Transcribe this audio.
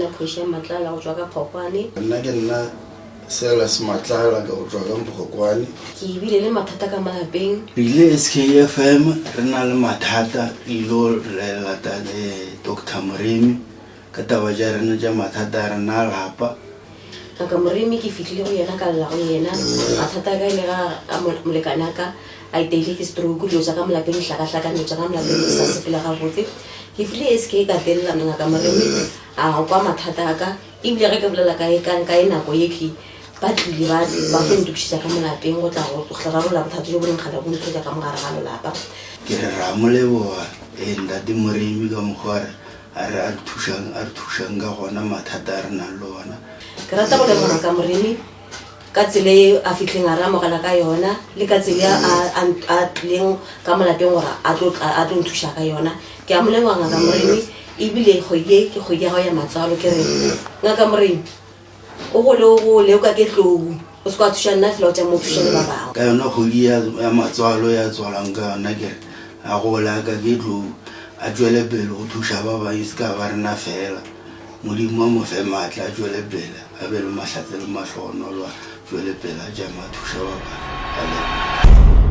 nna Phoshe Matlala go tswa ka Phokwane. Nna ke nna Silas Matlala ka go tswa ka Phokwane. Ke bile le mathata ka malapeng. Ile SKFM re na le mathata ilo lata le Dr. Moremi ka taba ja rena ja mathata rena lapa. Ka Moremi ke fitlhile go yena ka lla go yena mathata ka ile ga molekana ka a itele ke stroke lo sa ka malapeng hlaka no tsa ka malapeng sa sepela ga botse. Ke file SK ka tella nna ka Moremi a kwa mathata ka ibile re ke bolela ka ena go yeki ba tlile ba go ntšhitsa ka malapeng go tla go tlhararola bothata jo bo reng khala go ntšhitsa ka mogare ga lelapa. Ke re ra moleboa Ntate Moremi ka mogware a re thushang ka gona mathata a rena le ona. Ke rata go leboga ka Moremi ka tsele a fitlheng a re amogela ka yona le ka tsele a leng ka malapeng gore a tlo nthuša ka yona. Ke a mo leboga ka Moremi ebile ke kgwedi ya gago ya matswalo ke re ngaka Moremi o gole o ka ke tlou o se ka thuša nna fela o tša mo thuša le ba bangwe ka yona kgwedi ya matswalo ya tswalang ka yona ke re a gola ka ke tlou a tšwele pele go thuša ba bangwe se ka ba rena fela. Modimo a mo fe maatla a tšwele pele a be le mahlatse le mahlohonolo a tšwele pele a jama a thuša ba bangwe.